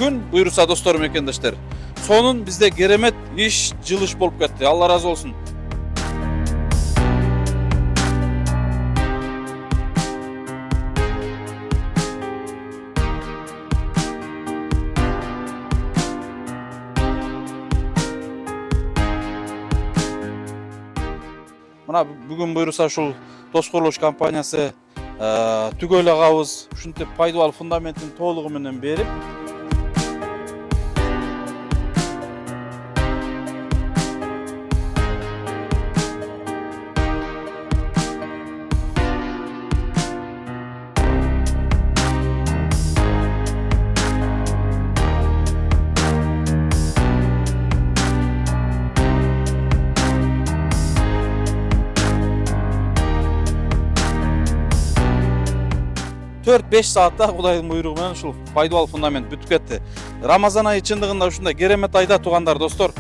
bugün buyursa dostlarım ekendeşler. Sonun bizde keremet iş, жылыш болуп кетти. Allah razı olsun. Mına bugün buyursa şul Dос Kuruluş Kampaniyası түгөл агабыз ушинтип пайдалуу фундаменттин толугу менен берип $4-5 saatte Kudayдын буйругу менен ушул пайдалуу фундамент бүтүп кетти. Рамазан айы чындыгында ушундай керемет айда туугандар, достор.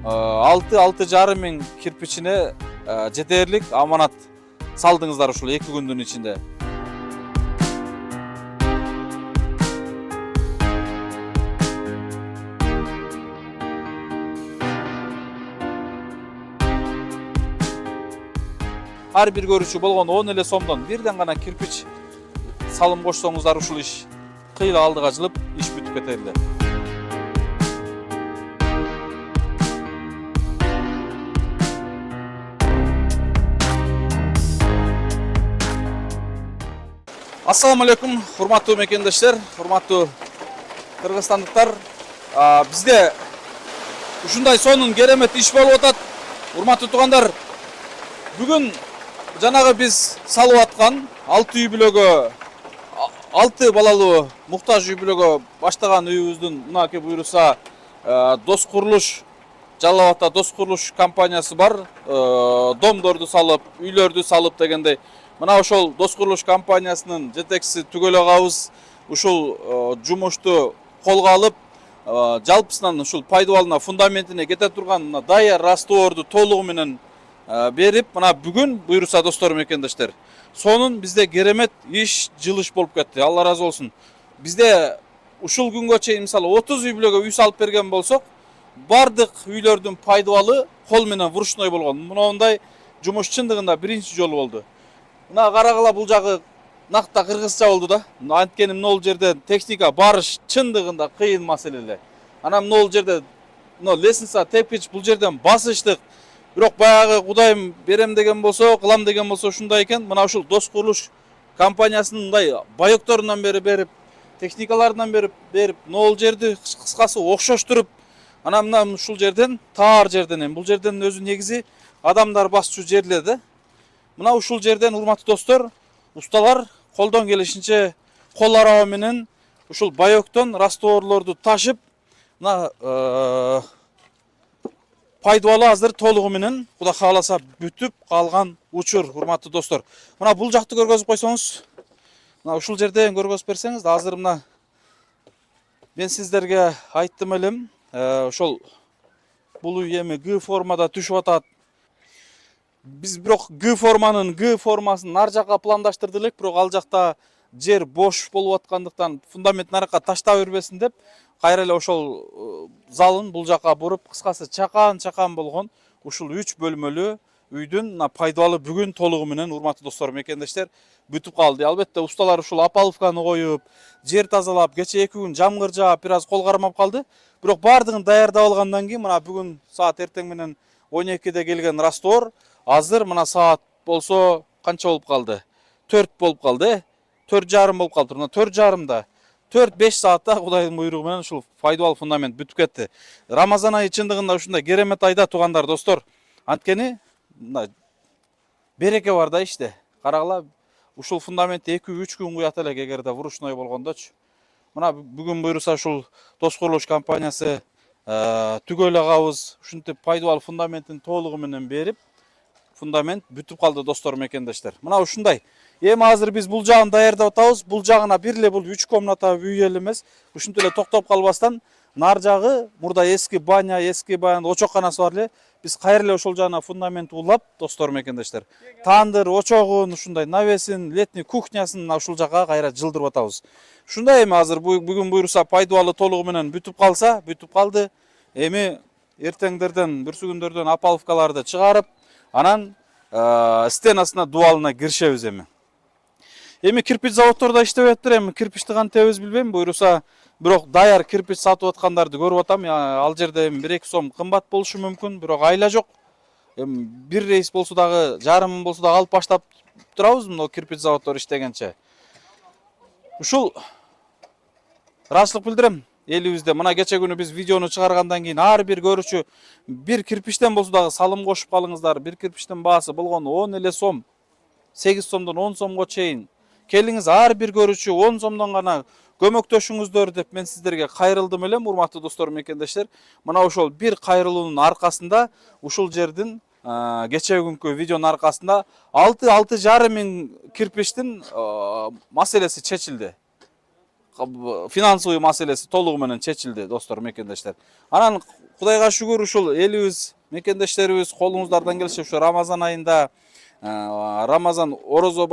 Алты жарым миң кирпичине жетерлик аманат салдыңыздар ушул 2 күндүн ичинде. Ар бир көрүүчү болгон 10 эле сомдон бирден гана кирпич салым кошсоңуздар ушул иш кыйла алдыга жылып, иш бүтүп кетер эле. Ассаламу алейкум, урматтуу мекендештер, урматтуу кыргызстандыктар. Бизде ушундай сонун керемет иш болуп атат. Урматтуу туугандар, бүгүн жанагы биз салып аткан 6 үй бүлөгө 6 балалуу муктаж үй бүлөгө баштаган үйүбүздүн мынакей буйруса Дос Курулуш Жалал Абадта Дос Курулуш компаниясы бар. Домдорду салып, үйлөрдү салып дегендей. Мына ошол Дос Курулуш компаниясынын жетекчиси түгөл агабыз ушул жумушту колго алып, жалпысынан ушул пайдалуу фундаментине кете турган даяр растворду толугу менен берип, мына бүгүн буйруса досторум экендештер. Сонун бизде керемет иш, жылыш болуп кетти. Allah разы болсун. Бизде ушул күнгө чейин мисалы 30 үй бүлөгө үй салып берген болсок, бардык үйлөрдүн пайдалуу кол менен вручной болгон. Мындай жумуш чындыгында биринчи жолу болду. Мына карагыла бул жагы накта кыргызча болду да. Анткени мына жерде техника барыш чындыгында кыйын маселе эле. Ана мына жерде лестница тепкич бул жерден басыштык. Бирок баягы Кудайым берем деген болсо, кылам деген болсо ушундай экен. Мына ушул Дос Курулуш компаниясынын мындай байокторунан берип, техникаларынан берип, нол жерди кыскасы окшоштуруп, ана мына ушул жерден, таар жерден, бул жерден өзү негизи адамдар басчу жерлер да. Мына ушул жерден урматтуу достор, усталар колдон келишинче кол араба менен ушул байоктон растворлорду ташып, мына пайдалуу азыр толугу менен Кудай кааласа бүтүп калган учур, урматтуу достор. Мына бул жакты көргөзүп койсоңуз, мына ушул жерден көргөзүп берсеңиз, азыр мына мен сиздерге айттым элем, ошол бул үй эми Г формада түшүп атат. Биз бирок Г формасын ар жакка пландаштырды элек, бирок ал жакта жер бош болуп аткандыктан фундаменттин аракка таштап бербесин деп, кайра эле ошол залын бул жакка буруп, кыскасы чакан болгон ушул 3 бөлмөлүү үйдүн пайдалуу бүгүн толугу менен урматтуу досторум экендештер бүтүп калды. Албетте усталар ушул апаловканы коюп, жер тазалап, кече 2 күн жамгыр жаап, бир аз кол кармап калды. Бирок бардыгын даярдап алгандан кийин мына бүгүн саат эртең менен 12-де келген раствор азыр мына саат болсо канча болуп калды? 4 болуп калды, 4,5 болуп калды. Мына 4,5да 4-5 саатта Кудайдын буйругу менен ушул пайдалуу фундамент бүтүп кетти. Рамазан айы чындыгында ушундай керемет айда туугандар, достор. Анткени береке бар да иште. Карагыла, ушул фундаментти 2-3 күн куят элек эгерде вручной болгондочу. Мына бүгүн буйруса ушул Дос Курулуш компаниясы түгөл агабыз ушинтип пайдалуу фундаменттин толугу менен берип, фундамент бүтүп калды досторум экендештер. Мына ушундай. Эми азыр биз бул жагын даярдап атабыз. Бул жагына бир эле бул 3 комната үй эле эмес. Ушинтип эле токтоп калбастан нар жагы мурда эски баня, эски баян очокканасы бар эле. Биз кайра эле ошол жагына фундамент улап, достор мекендештер. Тандыр, очогун, ушундай навесин, летний кухнясын ушул жакка кайра жылдырып атабыз. Ушундай эми азыр бүгүн буйруса пайдубалы толугу менен бүтүп калса, бүтүп калды. Эми эртеңдерден, бүрсүгүндөрдөн апаловкаларды чыгарып, анан стенасына дубалына киришебиз эми. Эми кирпич заводдордо иштеп атыптыр, эми кирпичти кантебиз билбейм, буйруса бирок даяр кирпич сатып аткандарды көрүп атам. Ал жерде 1-2 сом кымбат болушу мүмкүн, бирок айла жок. Эми бир рейс болсо дагы, жарым болсо дагы алып баштап турабыз мына кирпич заводдор иштегенче. Ушул ыраазычылык билдирем элибизде. Мына кече күнү биз видеону чыгаргандан кийин ар бир көрүүчү бир кирпичтен болсо дагы салым кошуп калыңыздар. Бир кирпичтин баасы болгону 10 эле сом, 8 сомдон 10 сомго чейин. Келиңиз ар бир көрүүчү 10 сомдон гана көмөктөшүңүздөр деп мен сиздерге кайрылдым элем, урматтуу достор мекендештер. Мына ошол бир кайрылуунун аркасында ушул жердин кече күнкү видеонун аркасында 6,5 миң кирпичтин маселеси чечилди. Финансовый маселеси толугу менен чечилди, достор мекендештер. Анан Кудайга шүгүр ушул элибиз, мекендештерибиз колуңуздардан келсе ушу Рамазан айында Рамазан орозо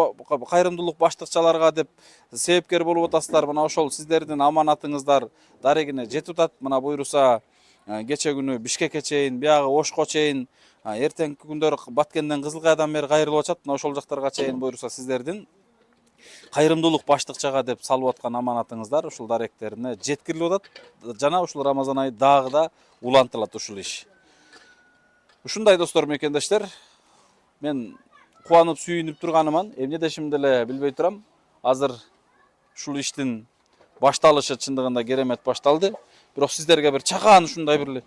кайрымдуулук баштыкчаларга деп себепкер болуп атасыздар. Мына ошол сиздердин аманатыңыздар дарегине жетип атат. Мына буйруса кече күнү Бишкекке чейин, биягы Ошко чейин, эртеңки күндөр Баткенден Кызылкаядан бери кайрылып атат. Мына ошол жактарга чейин буйруса сиздердин кайрымдуулук баштыкчага деп салып аткан аманатыңыздар ушул даректерине жеткирилип атат. Жана ушул Рамазан айы дагы да улантылат ушул иш. Ушундай достор мекендештер, мен кубанып сүйүнүп турганыман, эмне дешимди эле билбей турам. Азыр ушул иштин башталышы чындыгында керемет башталды. Бирок сиздерге бир чакан ушундай бир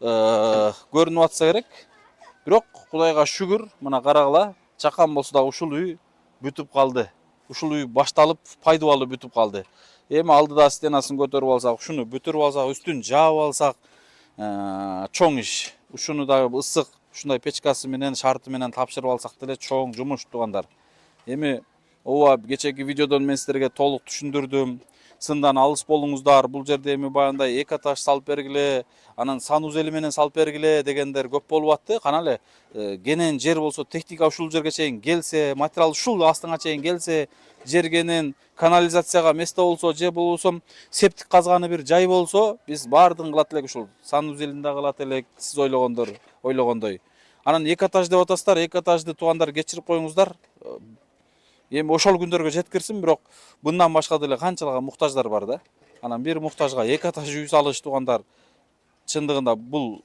көрүнүп атса керек. Бирок Кудайга шүгүр, мына карагыла, чакан болсо да ушул үй бүтүп калды. Ушул үй башталып, пайдубалы бүтүп калды. Эми алдыда стенасын көтөрүп алсак, ушуну бүтүрүп алсак, үстүн жаап алсак, чоң иш. Ушуну дагы ысык ушундай печкасы менен, шарты менен тапшырып алсак деле чоң жумуш тугандар. Эми ооба кечеки видеодон мен сиздерге толук түшүндүрдүм. Сындан алыс болуңуздар. Бул жерде эми баягындай эки этаж салып бергиле, анан санузели менен салып бергиле дегендер көп болуп атты. Кана эле кенен жер болсо, техника ушул жерге чейин келсе, материал ушул астыңа чейин келсе, жер кенен, канализацияга место болсо, же болбосо септик казганы бир жай болсо, биз баардыгын кылат элек, ушул санузелин да кылат элек, сиз ойлогондой. Анан эки этаж деп атасыздар, эки этажды туугандар кечирип коюңуздар. Эми ошол күндөргө жеткирсин, бирок мындан башка деле канчалык муктаждар бар да. Анан бир муктажга эки этаж үй салыш туугандар чындыгында бул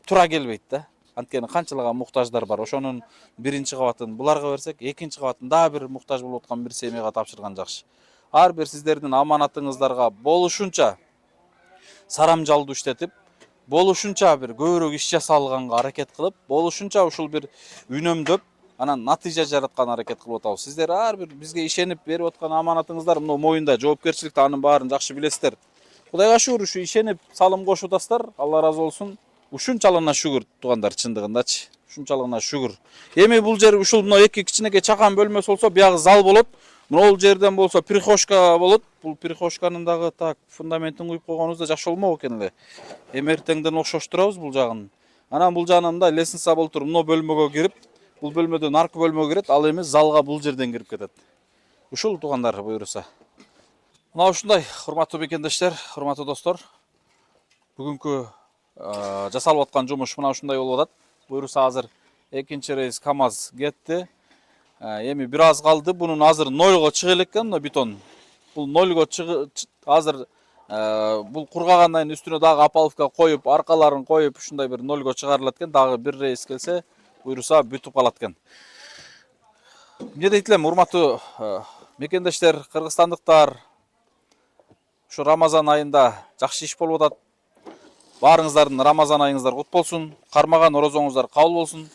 тура келбейт да. Анткени канчалык муктаждар бар. Ошонун биринчи кабатын буларга берсек, экинчи кабатын дагы бир муктаж болуп аткан бир семьяга тапшырган жакшы. Ар бир сиздердин аманатыңыздарга болушунча сарамжалдуу иштетип, болушунча бир көбүрөөк иш жасалганга аракет кылып, болушунча ушул бир үнөмдөп, анан натыйжа жараткан аракет кылып атабыз. Сиздер ар бир бизге ишенип берип аткан аманатыңыздар мына моюнда, жоопкерчиликте, анын баарын жакшы билесиздер. Кудайга шүгүр, ушу ишенип салым кошуп атасыздар. Алла разы болсун. Ушунчалыгына шүгүр туугандар, чындыгындачы. Ушунчалыгына шүгүр. Эми бул жер ушул мына эки кичинекей чакан бөлмөсү болсо, биягы зал болот. Мына бул жерден болсо прихожка болот. Бул прихожканын дагы так фундаментин куюп койгонубузда жакшы болмок экен эле. Эми эртеңден окшоштурабыз бул жагын. Анан бул жагынан мындай лестница болтур, мына бөлмөгө кирип, бул бөлмөдөн аркы бөлмөгө кирет, ал эми залга бул жерден кирип кетет. Ушул туугандар буйруса. Мына ушундай, урматтуу мекендештер, урматтуу достор. Бүгүнкү жасалып аткан жумуш мына ушундай болуп атат. Буйруса азыр экинчи рейс КАМАЗ кетти. Эми бир аз калды. Бунун азыр нольго чыга элеккен, мына бетон. Бул нольго азыр бул кургагандан кийин үстүнө дагы апаловка коюп, аркаларын коюп, ушундай бир нольго чыгарылат экен. Дагы бир рейс келсе, буйруса бүтүп калат экен. Эмне дейт элем, урматтуу мекендештер, кыргызстандыктар, ушу Рамазан айында жакшы иш болуп атат. Баарыңыздардын Рамазан айыңыздар кут болсун, кармаган орозоңуздар кабыл болсун.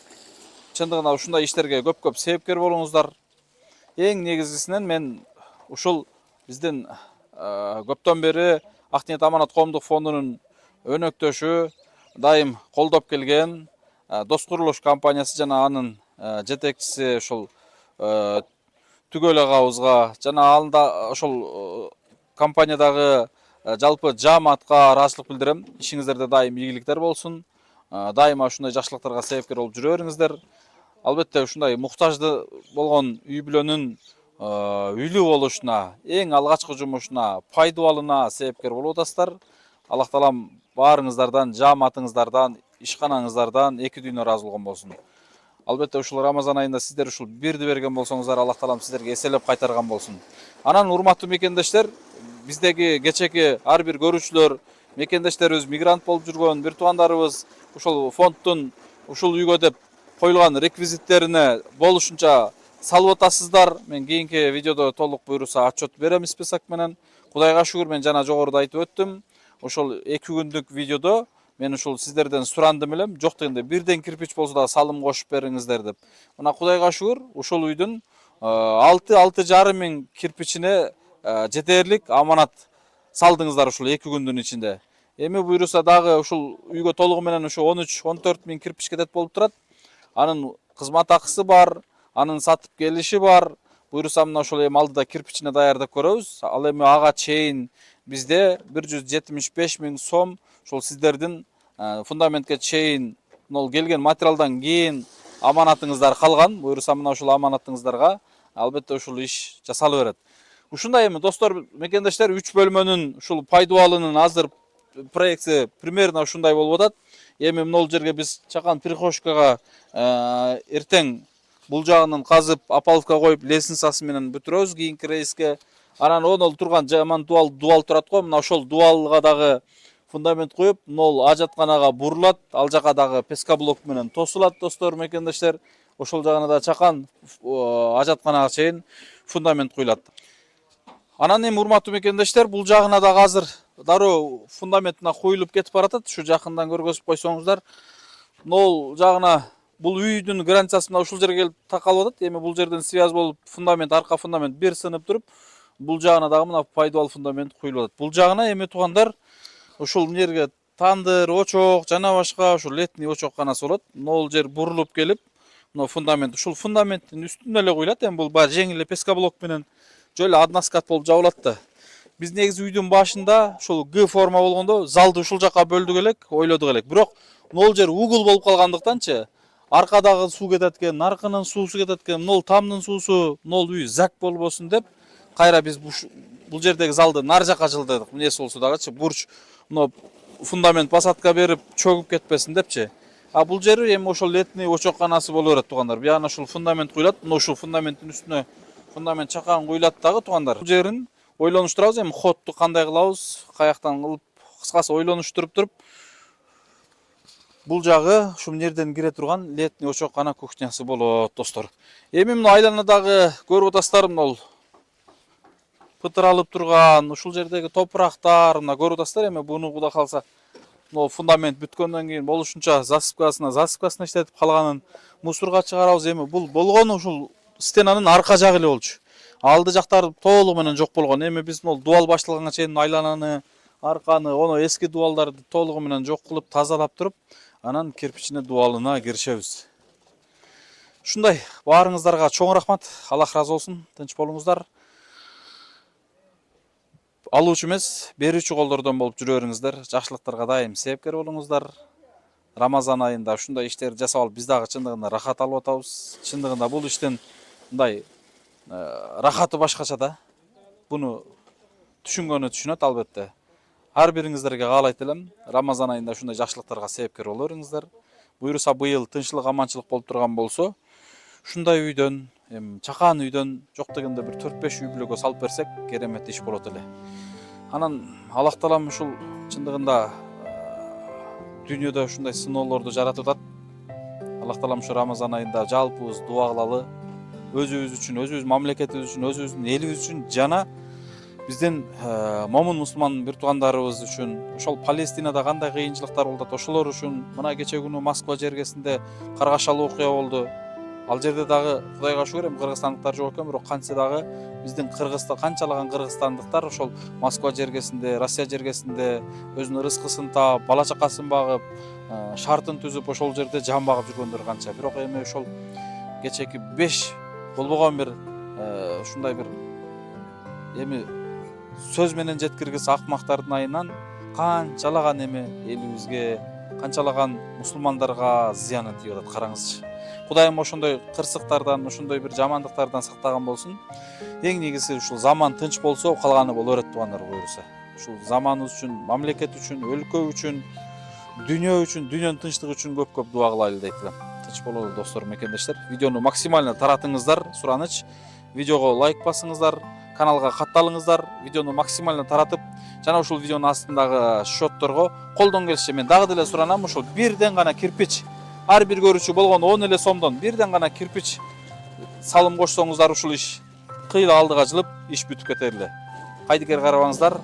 Чындыгында ушундай иштерге көп себепкер болуңуздар. Эң негизгисинен мен ушул биздин көптөн бери Ак Ниет Аманат коомдук фондунун өнөктөшү, дайым колдоп келген Дос Курулуш компаниясы жана анын жетекчиси ушул Түгөл агабызга жана анда ошол компаниядагы Жалпы жамаатка ыраазычылык билдирем. Ишиңиздерде дайым ийгиликтер болсун. Дайыма ушундай жакшылыктарга себепкер болуп жүрө бериңиздер. Албетте ушундай муктажды болгон үй бүлөнүн үйлүү болушуна, эң алгачкы жумушуна, пайдалууна себепкер болуп атасыздар. Аллах таалам баарыңыздардан, жамаатыңыздардан, ишканаңыздардан эки дүйнө ыраазы болгон болсун. Албетте ушул Рамазан айында сиздер ушул бирди берген болсоңуздар, Аллах таалам сиздерге эселеп кайтарган болсун. Анан урматтуу мекендештер, биздеги кечеки ар бир көрүүчүлөр, мекендештерибиз мигрант болуп жүргөн бир туугандарыбыз ушул фонддун ушул үйгө деп коюлган реквизиттерине болушунча салып атасыздар. Мен кийинки видеодо толук буйруса отчет берем список менен. Кудайга шүгүр, мен жана жогоруда айтып өттүм. Ошол 2 күндүк видеодо мен ушул сиздерден сурандым элем, жок дегенде бирден кирпич болсо да салым кошуп бериңиздер деп. Мына Кудайга шүгүр, ушул үйдүн 6-6,5 миң кирпичине жетерлик аманат салдыңыздар ушул 2 күндүн ичинде. Эми буйруса дагы ушул үйгө толугу менен ушу 13-14 миң кирпич кетет болуп турат. Анын кызмат акысы бар, анын сатып келиши бар. Буйруса мына ошол эми алдыда кирпичине даярдап көрөбүз. Ал эми ага чейин бизде 175 миң сом ошол сиздердин фундаментке чейин келген материалдан кийин аманатыңыздар калган. Буйруса мына ушул аманатыңыздарга албетте ушул иш жасала берет. Ушундай эми достор, мекендештер, 3 бөлмөнүн ушул пайдалуунун азыр проекти примерно ушундай болуп атат. Эми могул жерге биз чакан прихожкага эртең бул жагынан казып, опаловка коюп, лестницасы менен бүтүрөбүз кийинки рейске. Анан турган жаман дубал турат го, мына ошол дубалга дагы фундамент коюп, ажатканага бурулат, ал жака дагы пескоблок менен тосулат достор, мекендештер. Ошол жагына да чакан ажатканага чейин фундамент куюлат. Анан эми урматтуу мекендештер, бул жагына дагы азыр дароо фундаментине куюлуп кетип баратат. Ушу жакындан көргөзүп койсоңуздар. Могул жагына бул үйдүн границасына ушул жерге келип такалып атат. Эми бул жерден связь болуп, фундамент, арка фундамент бир сынып туруп, бул жагына дагы мына пайдалуу фундамент куюлуп атат. Бул жагына эми туугандар ушул жерге тандыр, очок жана башка ушул летний очокканасы болот. Могул жер бурулуп келип, мына фундамент, ушул фундаменттин үстүнө эле куюлат. Эми бул баягы жеңил эле пескоблок менен жөн эле односкат болуп жабылат да. Биз негизи үйдүн башында ушул Г форма болгондо залды ушул жака бөлдүк элек, ойлодук элек. Бирок могул жер угол болуп калгандыктанчы, аркадагы суу кетет экен, наркынын суусу кетет экен, могул тамдын суусу, могул үй зак болбосун деп, кайра биз бул жердеги залды нар жака жылдыдык. Эмнеси болсо дагычы, бурч фундамент посадка берип чөгүп кетпесин депчи. А бул жери эми ошол летний очокканасы боло берет туугандар. Буягына ушул фундамент куюлат, мына ушул фундаменттин үстүнө фундамент чакан куюлат дагы туугандар. Бул жерин ойлонуштурабыз, эми ходду кандай кылабыз, каяктан кылып, кыскасы ойлонуштуруп туруп, бул жагы ушул жерден кире турган летний очоккана кухнясы болот достор. Эми мына айланадагы көрүп атасыздар, мына пытыралып турган ушул жердеги топурактар, мына көрүп атасыздар. Эми буну кудай калса фундамент бүткөндөн кийин болушунча засыпкасына иштетип калганын мусорго чыгарабыз. Эми бул болгону ушул стенанын арка жагы эле болчу. Алды жактары толугу менен жок болгон. Эми биз могул дубал башталганга чейин айлананы, арканы, эски дубалдарды толугу менен жок кылып, тазалап туруп, анан кирпичине дубалына киришебиз. Ушундай, баарыңыздарга чоң рахмат. Аллах разы болсун. Тынч болуңуздар. Алуучу эмес, берүүчү колдордон болуп жүрө бериңиздер. Жакшылыктарга дайым себепкер болуңуздар. Рамазан айында ушундай иштерди жасап алып, биз дагы чындыгында рахат алып атабыз. Чындыгында бул иштин мындай рахаты башкача да. Буну түшүнгөнү түшүнөт албетте. Ар бириңиздерге каалайт элем, Рамазан айында ушундай жакшылыктарга себепкер боло бериңиздер. Буйруса быйыл тынччылык, аманчылык болуп турган болсо, ушундай үйдөн, чакан үйдөн жок дегенде бир 4-5 үй бүлөгө салып берсек, керемет иш болот эле. Анан Аллах таалам ушул чындыгында дүйнөдө ушундай сыноолорду жаратып атат. Аллах таалам ушу Рамазан айында жалпыбыз дуа кылалы, өзүбүз үчүн, өзүбүз мамлекетибиз үчүн, өзүбүздүн элибиз үчүн жана биздин момун мусулман бир туугандарыбыз үчүн, ошол Палестинада кандай кыйынчылыктар болуп атат, ошолор үчүн. Мына кече күнү Москва жергесинде каргашалуу окуя болду. Ал жерде дагы Кудайга шүгүр, кыргызстандыктар жок экен, бирок канча дагы биздин Кыргызстан, канчалаган кыргызстандыктар ошол Москва жергесинде, Россия жергесинде өзүнүн рызкысын таап, бала чакасын багып, шартын түзүп ошол жерде жан багып жүргөндөр канча. Бирок эми ошол кечеки 5 болбогон бир ушундай бир эми сөз менен жеткиргис акмактардын айынан канчалаган эме элибизге, канчалаган мусулмандарга зыяны тийип атат, караңызчы. Кудайым ошондой кырсыктардан, ошондой бир жамандыктардан сактаган болсун. Эң негизи ушул заман тынч болсо, калганы боло берет туугандар буюрса. Ушул заманыбыз үчүн, мамлекет үчүн, өлкө үчүн, дүйнө үчүн, дүйнөнүн тынчтыгы үчүн көп-көп дуа кылайлы дейт элем. Тынч бололу достор, мекендештер. Видеону максимально таратыңыздар, сураныч. Видеого лайк басыңыздар, каналга катталыңыздар, видеону максимально таратып, жана ушул видеонун астындагы счетторго колдон келишинче мен дагы деле суранам, ушул бирден гана кирпич, ар бир көрүүчү болгон 10 эле сомдон бирден гана кирпич салым кошсоңуздар, ушул иш кыйла алдыга жылып, иш бүтүп кетер эле. Кайдыкер карабаңыздар.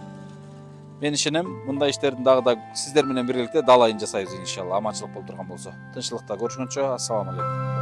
Мен ишенем, мындай иштердин дагы да сиздер менен биргеликте далайын жасайбыз иншалла. Аманчылык болуп турган болсо. Тынччылыкта көрүшкөнчө, ассаламу алейкум.